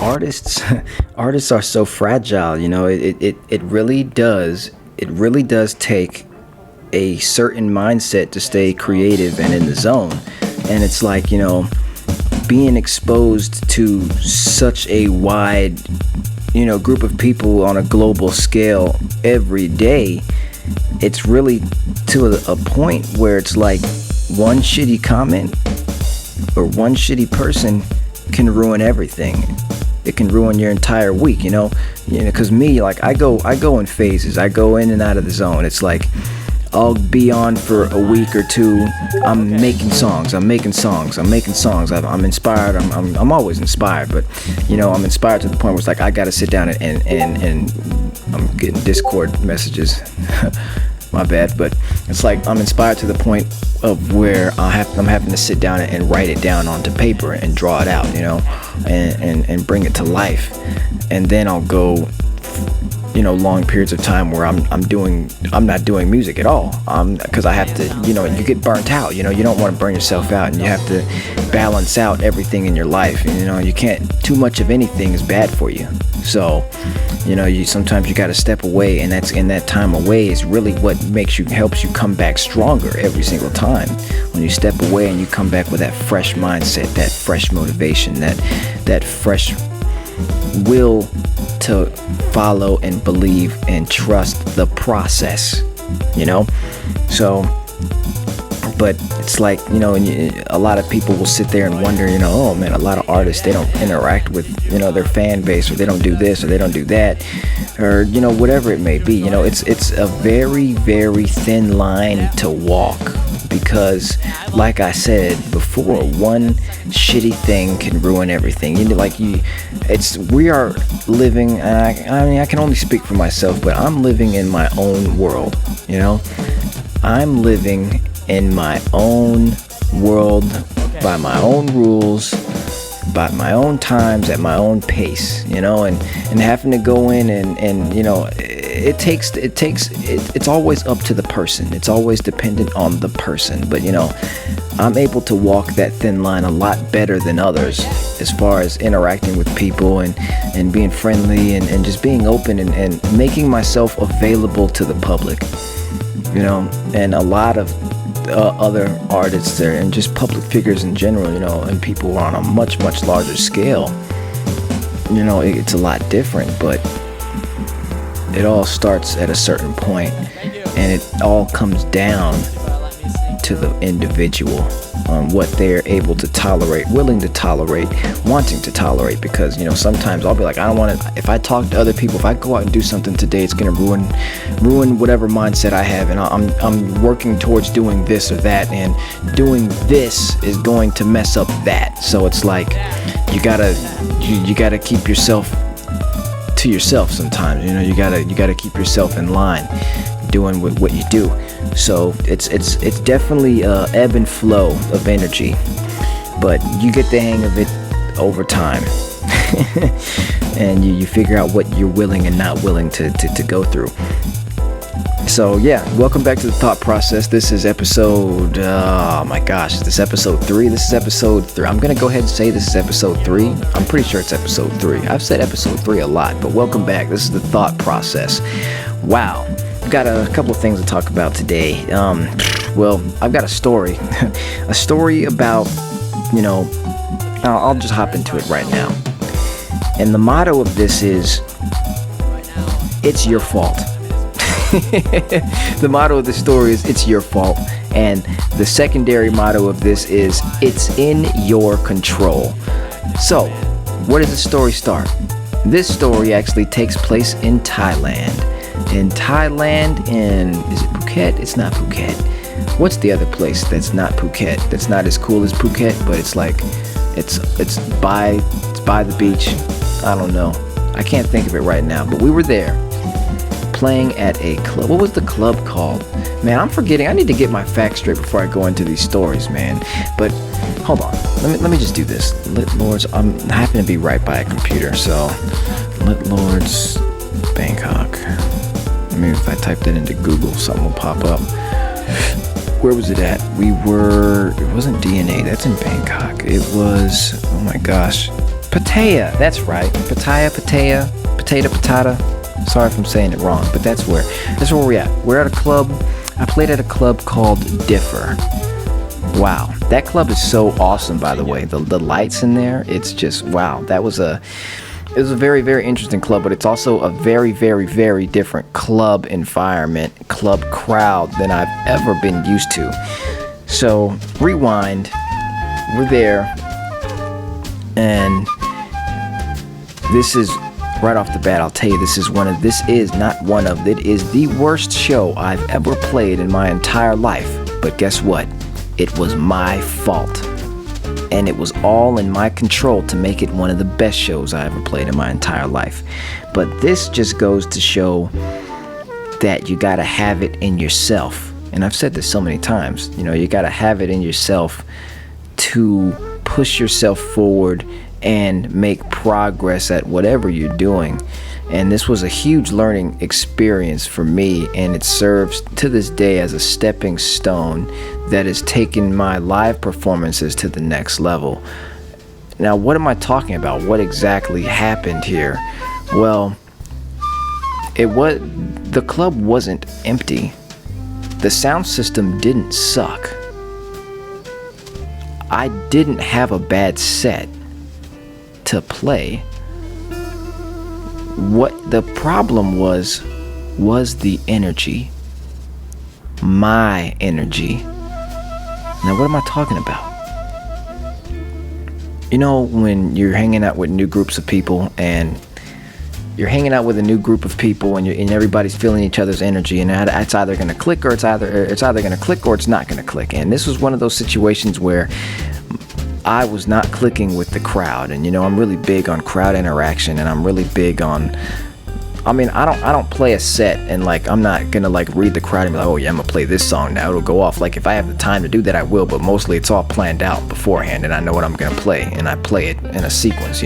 artists artists are so fragile. It really does take a certain mindset to stay creative and in the zone. And it's like, being exposed to such a wide, group of people on a global scale every day. It's really to a point where it's like one shitty comment or one shitty person can ruin everything. It can ruin your entire week, because me, like, I go in phases. I go in and out of the zone. It's like I'll be on for a week or two. I'm making songs. I'm inspired. I'm always inspired, but I'm inspired to the point where it's like I gotta sit down and I'm getting Discord messages. My bad, but it's like I'm inspired to the point of where I'm having to sit down and write it down onto paper and draw it out, and bring it to life. And then I'll go, long periods of time where I'm not doing music at all. Because I have to, you get burnt out. You don't want to burn yourself out, and you have to balance out everything in your life. You can't. Too much of anything is bad for you. So, sometimes you got to step away, and that's in that time away is really what helps you come back stronger every single time. When you step away and you come back with that fresh mindset, that fresh motivation, that fresh will to follow and believe and trust the process, So, but it's like, a lot of people will sit there and wonder, oh man, a lot of artists, they don't interact with, their fan base, or they don't do this, or they don't do that, or, whatever it may be. It's a very, very thin line to walk, because like I said before, one shitty thing can ruin everything. We are living, and I can only speak for myself, but I'm living in my own world, I'm living in my own world, by my own rules, by my own times, at my own pace, and having to go in and it's always up to the person. It's always dependent on the person. But I'm able to walk that thin line a lot better than others, as far as interacting with people and being friendly and just being open and making myself available to the public, and a lot of other artists there, and just public figures in general, and people on a much, much larger scale. It's a lot different, but it all starts at a certain point, and it all comes down to the individual, what they're able to tolerate, willing to tolerate, wanting to tolerate. Because sometimes I'll be like, I don't want to. If I talk to other people, if I go out and do something today, it's gonna ruin whatever mindset I have, and I'm working towards doing this or that, and doing this is going to mess up that. So it's like you gotta keep yourself to yourself sometimes. You gotta keep yourself in line, doing what you do. So it's definitely ebb and flow of energy, but you get the hang of it over time. And you figure out what you're willing and not willing to go through. So yeah, welcome back to the thought process. This is episode, this is episode 3. I'm going to go ahead and say this is episode 3. I'm pretty sure it's episode 3. I've said episode 3 a lot, but welcome back. This is the thought process. Wow. I've got a couple of things to talk about today. I've got a story. A story about, I'll just hop into it right now. And the motto of this is, it's your fault. The motto of the story is, it's your fault. And the secondary motto of this is, it's in your control. So, where does the story start? This story actually takes place in Thailand. Is it Phuket? It's not Phuket. What's the other place that's not Phuket? That's not as cool as Phuket, but it's like, it's by the beach. I don't know. I can't think of it right now, but we were there playing at a club. What was the club called? Man, I'm forgetting. I need to get my facts straight before I go into these stories, man. But hold on. Let me just do this. Lit Lords. I happen to be right by a computer, so Lit Lords Bangkok. Maybe if I type that into Google, something will pop up. Where was it at? It wasn't DNA. That's in Bangkok. It was, oh my gosh. Pattaya, that's right. Pattaya, potato, patata. Sorry if I'm saying it wrong, but that's where we're at. We're at a club. I played at a club called Differ. Wow, that club is so awesome, by the way. The lights in there, it's just, wow. It was a very, very interesting club, but it's also a very, very, very different club environment, club crowd than I've ever been used to. So, rewind, we're there, and this is, right off the bat, I'll tell you, it is the worst show I've ever played in my entire life. But guess what? It was my fault. And it was all in my control to make it one of the best shows I ever played in my entire life. But this just goes to show that you gotta have it in yourself. And I've said this so many times, you gotta have it in yourself to push yourself forward and make progress at whatever you're doing. And this was a huge learning experience for me, and it serves to this day as a stepping stone that has taken my live performances to the next level. Now, what am I talking about? What exactly happened here? Well, the club wasn't empty. The sound system didn't suck. I didn't have a bad set to play. What the problem was the energy. My energy. Now, what am I talking about? When you're hanging out with new groups of people, and you're hanging out with a new group of people, and everybody's feeling each other's energy, and it's either going to click, or it's either going to click, or it's not going to click. And this was one of those situations where I was not clicking with the crowd. And I'm really big on crowd interaction, and I'm really big on, I don't play a set and I'm not gonna read the crowd and be like, oh yeah, I'm gonna play this song now, it'll go off. If I have the time to do that, I will, but mostly it's all planned out beforehand, and I know what I'm gonna play, and I play it in a sequence.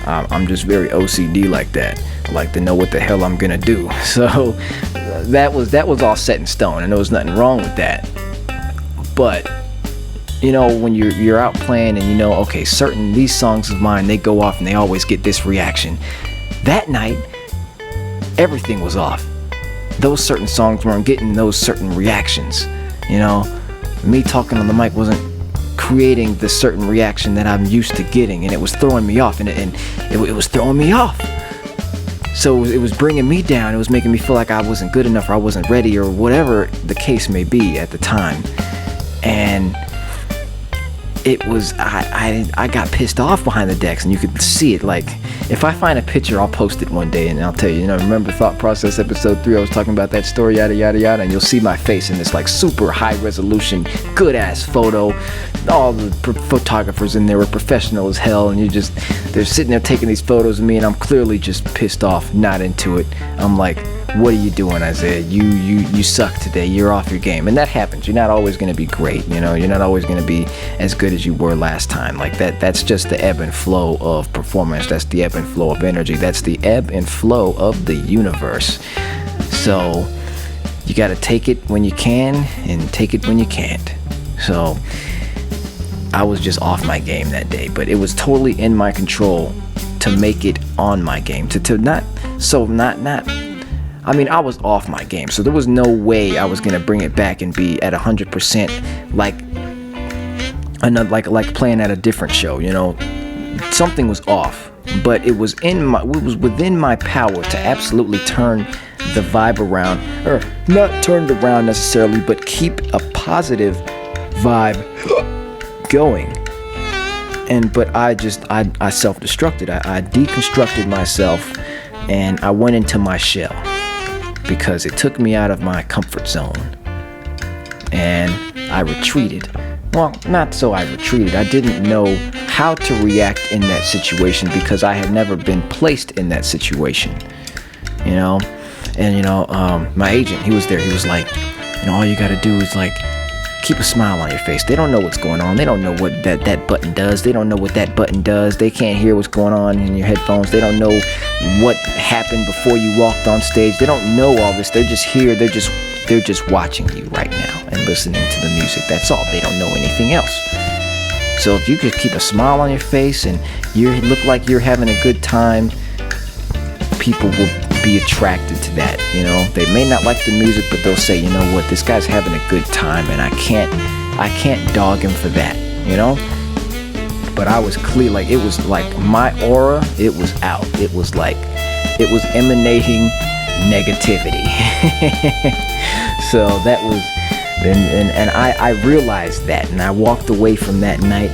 I'm just very OCD like that. I like to know what the hell I'm gonna do. So that was all set in stone, and there was nothing wrong with that. But when you're out playing, and okay, these songs of mine, they go off and they always get this reaction. That night, everything was off. Those certain songs weren't getting those certain reactions. Me talking on the mic wasn't creating the certain reaction that I'm used to getting, and it was throwing me off, and it was throwing me off. So it was bringing me down. It was making me feel like I wasn't good enough, or I wasn't ready, or whatever the case may be at the time. And it was, I got pissed off behind the decks, and you could see it. If I find a picture, I'll post it one day, and I'll tell you, remember Thought Process episode 3, I was talking about that story, yada yada yada, and you'll see my face in this super high resolution, good ass photo. All the photographers in there were professional as hell, and they're sitting there taking these photos of me, and I'm clearly just pissed off, not into it. I'm like, what are you doing, Isaiah? You suck today. You're off your game. And that happens. You're not always going to be great. You're not always going to be as good as you were last time. That's just the ebb and flow of performance. That's the ebb and flow of energy. That's the ebb and flow of the universe. So you got to take it when you can and take it when you can't. So I was just off my game that day, but it was totally in my control to make it on my game. I was off my game, so there was no way I was gonna bring it back and be at 100% like playing at a different show. Something was off, but it was within my power to absolutely turn the vibe around, or not turn it around necessarily, but keep a positive vibe going. But I self-destructed. I deconstructed myself, and I went into my shell, because it took me out of my comfort zone, and I retreated. Well, not so I retreated. I didn't know how to react in that situation, because I had never been placed in that situation, And my agent, he was there. He was like, all you gotta do is keep a smile on your face. They don't know what's going on. They don't know what that button does. They don't know what that button does. They can't hear what's going on in your headphones. They don't know what happened before you walked on stage. They don't know all this. They're just here. They're just watching you right now and listening to the music. That's all. They don't know anything else. So if you could keep a smile on your face and you look like you're having a good time, people will be attracted to that. You know, they may not like the music, but they'll say, you know what, this guy's having a good time, and I can't dog him for that, you know. But I was clear, like, it was like my aura, it was out. It was like, it was emanating negativity. So that was, and I realized that, and I walked away from that night.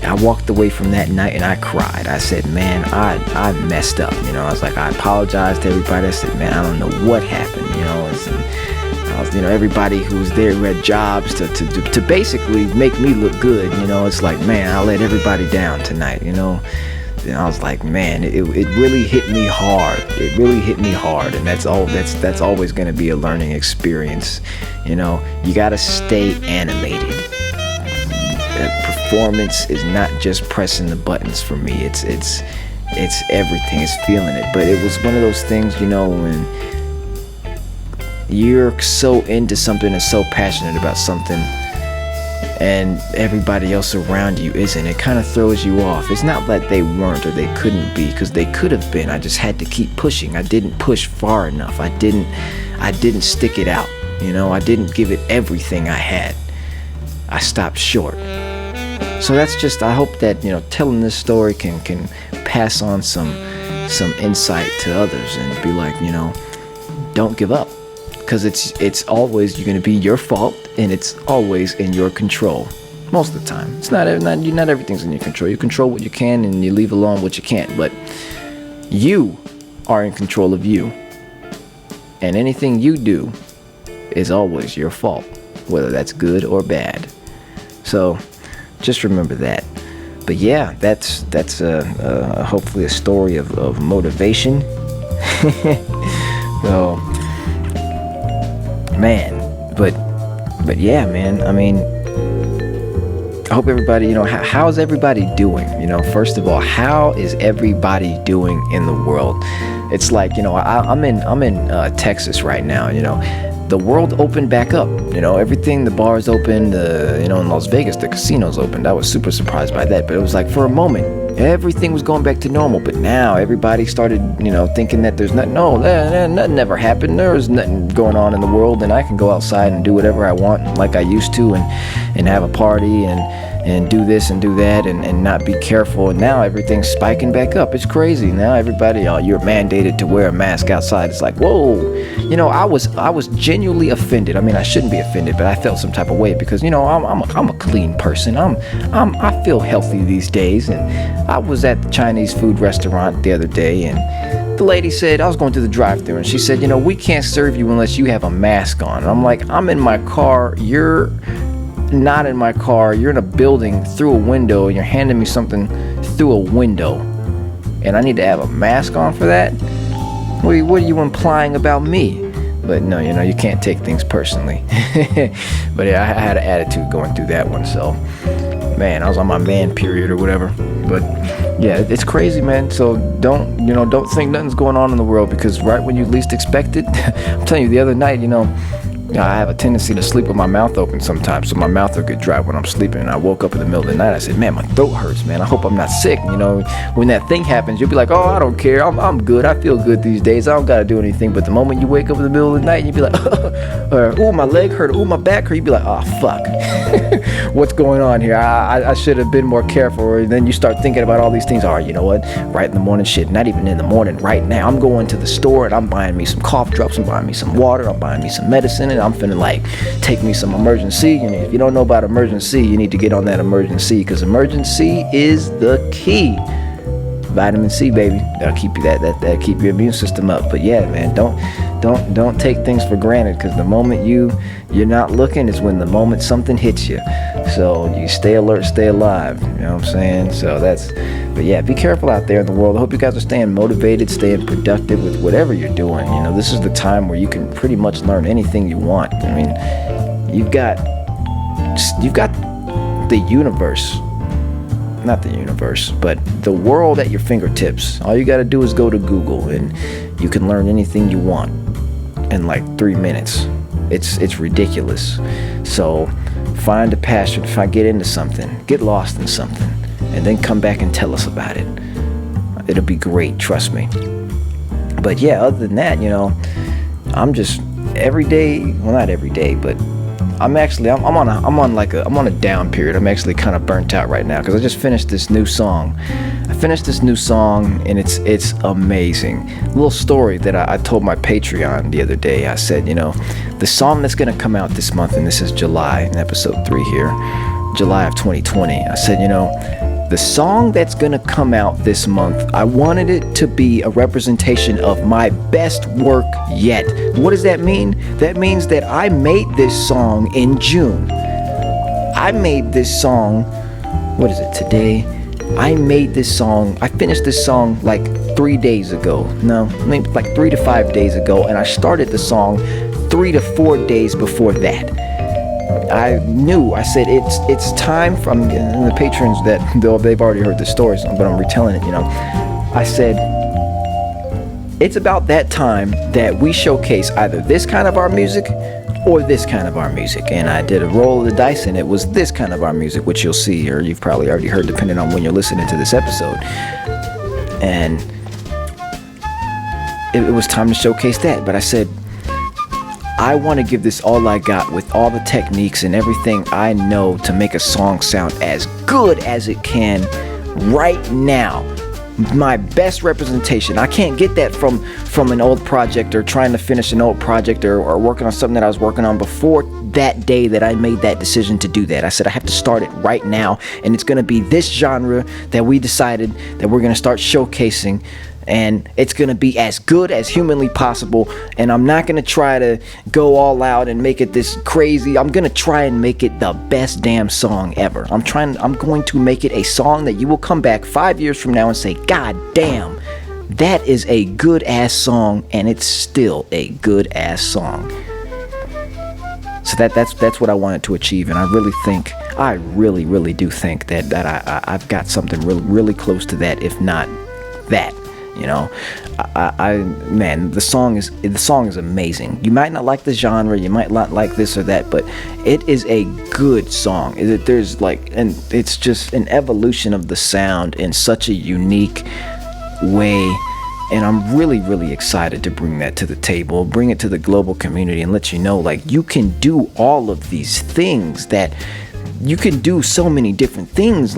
And I cried. I said, man, I messed up. You know, I was like, I apologized to everybody. I said, man, I don't know what happened. You know, you know, everybody who was there who had jobs to basically make me look good. You know, it's like, man, I let everybody down tonight. You know, and I was like, man, it really hit me hard. It really hit me hard, and that's always going to be a learning experience. You know, you got to stay animated. Performance is not just pressing the buttons for me. It's everything. It's feeling it. But it was one of those things, you know, when you're so into something and so passionate about something, and everybody else around you isn't. It kind of throws you off. It's not that they weren't or they couldn't be, because they could have been. I just had to keep pushing. I didn't push far enough. I didn't stick it out. You know, I didn't give it everything I had. I stopped short. So that's just, I hope that, you know, telling this story can pass on some insight to others, and be like, you know, don't give up, because it's always going to be your fault, and it's always in your control most of the time. It's not everything's in your control. You control what you can, and you leave alone what you can't. But you are in control of you, and anything you do is always your fault, whether that's good or bad. So just remember that. But yeah, that's hopefully a story of motivation. So, man, but yeah, man, I mean, I hope everybody, you know, how's everybody doing? You know, first of all, how is everybody doing in the world? It's like, you know, I'm in Texas right now. You know, the world opened back up. You know, everything, the bars opened. You know, in Las Vegas, the casinos opened. I was super surprised by that. But it was like, for a moment, everything was going back to normal. But now everybody started, you know, thinking that there's nothing. No, nothing ever happened. There's nothing going on in the world, and I can go outside and do whatever I want, like I used to, and have a party and do this and do that, and not be careful. And now everything's spiking back up. It's crazy. Now everybody, you're mandated to wear a mask outside. It's like, whoa. You know, I was genuinely offended. I mean, I shouldn't be offended, but I felt some type of way, because, you know, I'm a clean person. I feel healthy these days. And I was at the Chinese food restaurant the other day, and the lady said, I was going through the drive-thru, and she said, you know, we can't serve you unless you have a mask on. And I'm like, I'm in my car. You're not in my car. You're in a building through a window, and you're handing me something through a window, and I need to have a mask on for that? What are you implying about me? But no, you know, you can't take things personally. But yeah, I had an attitude going through that one. So, man, I was on my man period or whatever. But yeah, it's crazy, man. So don't think nothing's going on in the world, because right when you least expect it, I'm telling you, the other night, you know, I have a tendency to sleep with my mouth open sometimes, so my mouth will get dry when I'm sleeping. And I woke up in the middle of the night. I said, man, my throat hurts, man. I hope I'm not sick. You know, when that thing happens, you'll be like, oh, I don't care. I'm good. I feel good these days. I don't got to do anything. But the moment you wake up in the middle of the night, you'll be like, or, ooh, my leg hurt. Ooh, my back hurt. You'll be like, oh, fuck. What's going on here? I should have been more careful. And then you start thinking about all these things. All right, you know what? Right in the morning, shit, not even in the morning, right now. I'm going to the store, and I'm buying me some cough drops. I'm buying me some water. I'm buying me some medicine, and I'm finna, like, take me some Emergency. And if you don't know about Emergency, you need to get on that Emergency, because Emergency is the key. Vitamin C, baby. That'll keep you that'll keep your immune system up. But yeah, man, don't take things for granted, because the moment you're not looking is when the moment something hits you. So you stay alert, stay alive. You know what I'm saying? So but yeah, be careful out there in the world. I hope you guys are staying motivated, staying productive with whatever you're doing. You know, this is the time where you can pretty much learn anything you want. I mean, you've got the universe. Not the universe, but the world at your fingertips. All you got to do is go to Google, and you can learn anything you want in like 3 minutes. It's ridiculous. So find a passion, get into something, get lost in something, and then come back and tell us about it. It'll be great, trust me. But yeah, other than that, I'm just every day, well, not every day, but I'm on a down period. I'm actually kind of burnt out right now because I just finished this new song. And it's amazing. Little story that I told my Patreon the other day. I said, the song that's gonna come out this month, and this is July, in episode 3 here, July of 2020. I said, the song that's gonna come out this month, I wanted it to be a representation of my best work yet. What does that mean? That means that I made this song in June. I made this song, what is it, today? I finished this song like 3 days ago. No, maybe like 3 to 5 days ago, and I started the song 3 to 4 days before that. I said it's time from the patrons that they've already heard the stories, but I'm retelling it, I said it's about that time that we showcase either this kind of our music or this kind of our music. And I did a roll of the dice, and it was this kind of our music, which you'll see, or you've probably already heard depending on when you're listening to this episode. And it was time to showcase that. But I said, I want to give this all I got with all the techniques and everything I know to make a song sound as good as it can right now. My best representation. I can't get that from an old project or trying to finish an old project or working on something that I was working on before that day that I made that decision to do that. I said I have to start it right now, and it's going to be this genre that we decided that we're going to start showcasing, and it's going to be as good as humanly possible. And I'm not going to try to go all out and make it this crazy. I'm going to try and make it the best damn song ever. I'm going to make it a song that you will come back 5 years from now and say, God damn, that is a good ass song, and it's still a good ass song. So that's what I wanted to achieve, and I really do think that I've got something really close to that, if not that. Man, the song is amazing. You might not like the genre, you might not like this or that, but it is a good song. And it's just an evolution of the sound in such a unique way. And I'm really excited to bring that to the table, bring it to the global community, and let you know, you can do all of these things, that you can do so many different things.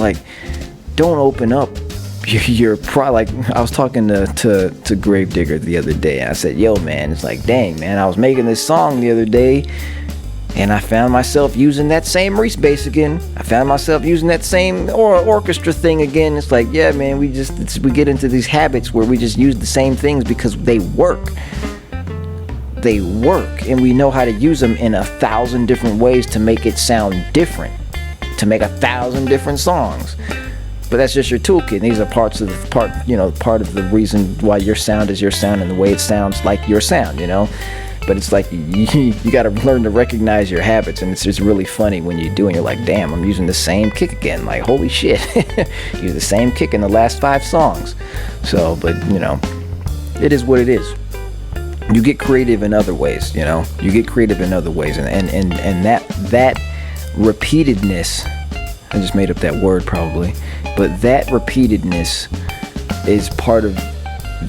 Don't open up your I was talking to Gravedigger the other day, and I said, yo man, it's dang man, I was making this song the other day, and I found myself using that same Reese bass again. I found myself using that same orchestra thing again. It's yeah man, we get into these habits where we just use the same things because they work, and we know how to use them in 1,000 different ways to make it sound different, to make 1,000 different songs. But that's just your toolkit. These are part of the reason why your sound is your sound and the way it sounds like your sound, But it's you got to learn to recognize your habits, and it's just really funny when you do, and you're damn, I'm using the same kick again. Holy shit, use the same kick in the last 5 songs. So, but it is what it is. You get creative in other ways, and that repeatedness. I just made up that word probably, but that repeatedness is part of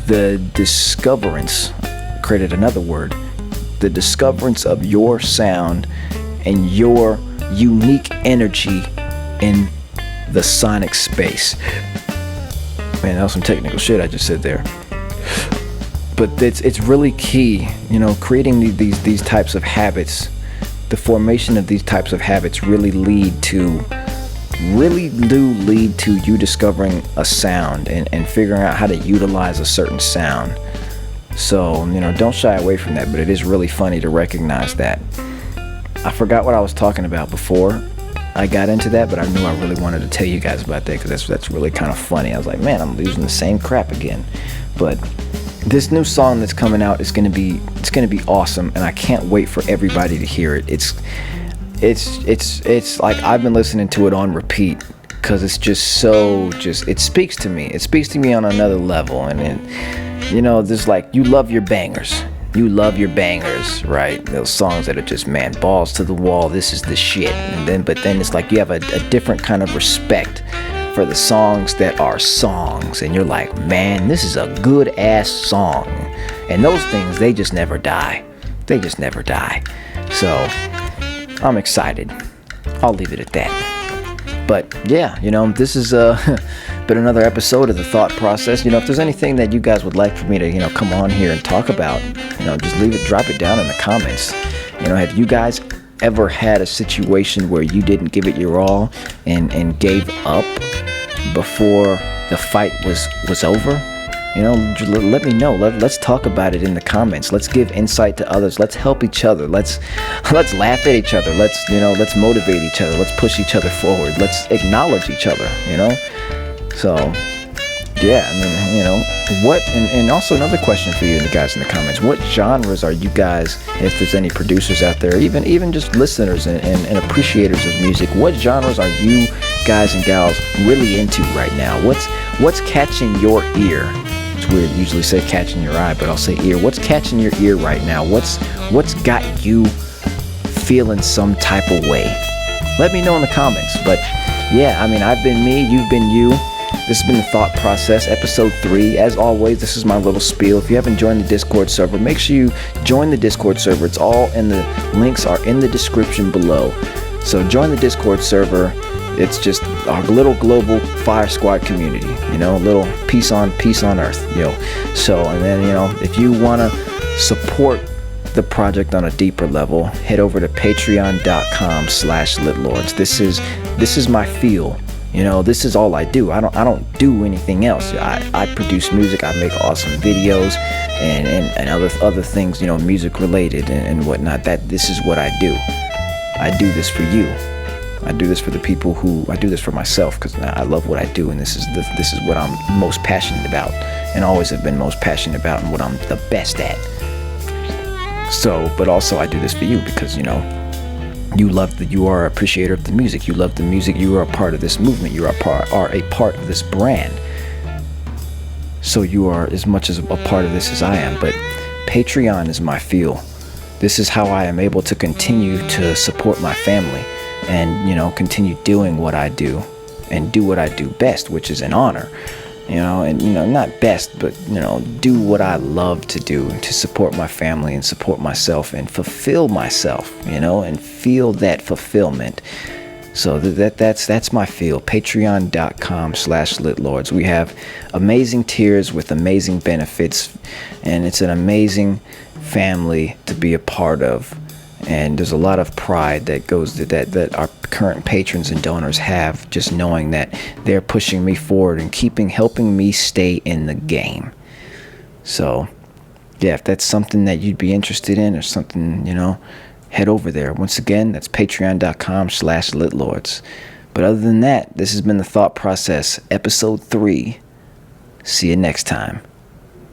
the discoverance. Created another word, the discoverance of your sound and your unique energy in the sonic space. Man, that was some technical shit I just said there. But it's really key, creating these types of habits. The formation of these types of habits really do lead to you discovering a sound and figuring out how to utilize a certain sound. So, don't shy away from that, but it is really funny to recognize that. I forgot what I was talking about before I got into that, but I knew I really wanted to tell you guys about that because that's really kind of funny. I was man, I'm using the same crap again. But this new song that's coming out is going to be awesome, and I can't wait for everybody to hear it. It's I've been listening to it on repeat because it's it speaks to me. It speaks to me on another level, and there's you love your bangers. You love your bangers, right? Those songs that are just, man, balls to the wall. This is the shit. But then it's like you have a different kind of respect for the songs that are songs, and you're like, man, this is a good ass song. And those things, they just never die. They just never die. So I'm excited. I'll leave it at that. But yeah, this has been another episode of The Thought Process. If there's anything that you guys would like for me to, come on here and talk about, just drop it down in the comments. Have you guys ever had a situation where you didn't give it your all and gave up before the fight was over? Let me know. Let's talk about it in the comments. Let's give insight to others. Let's help each other. Let's laugh at each other. Let's motivate each other. Let's push each other forward. Let's acknowledge each other. So yeah, what? And also another question for you guys in the comments: what genres are you guys? If there's any producers out there, even just listeners and appreciators of music, what genres are you guys and gals really into right now? What's catching your ear? It's weird to usually say catching your eye, but I'll say ear. What's catching your ear right now? What's got you feeling some type of way? Let me know in the comments. But yeah, I've been me, you've been you. This has been The Thought Process, episode 3. As always, this is my little spiel. If you haven't joined the Discord server, make sure you join the Discord server. It's all in the links are in the description below. So join the Discord server. It's just our little global fire squad community, a little peace on earth, So, and then, if you want to support the project on a deeper level, head over to patreon.com/litlords. This is my feel. This is all I do. I don't do anything else. I produce music. I make awesome videos and other things, music related and whatnot. This is what I do. I do this for you. I do this for the people I do this for myself, because I love what I do, and this is what I'm most passionate about, and always have been most passionate about, and what I'm the best at. So, but also I do this for you because, you are an appreciator of the music. You love the music. You are a part of this movement. You are a part of this brand. So you are as much as a part of this as I am. But Patreon is my fuel. This is how I am able to continue to support my family and, continue doing what I do and do what I do best, which is an honor. Not best, but, do what I love to do to support my family and support myself and fulfill myself, and feel that fulfillment. So that's my feel. Patreon.com/litlords. We have amazing tiers with amazing benefits, and it's an amazing family to be a part of. And there's a lot of pride that goes to that our current patrons and donors have, just knowing that they're pushing me forward and helping me stay in the game. So yeah, if that's something that you'd be interested in or something, head over there. Once again, that's patreon.com/litlords. But other than that, this has been The Thought Process, episode 3. See you next time.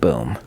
Boom.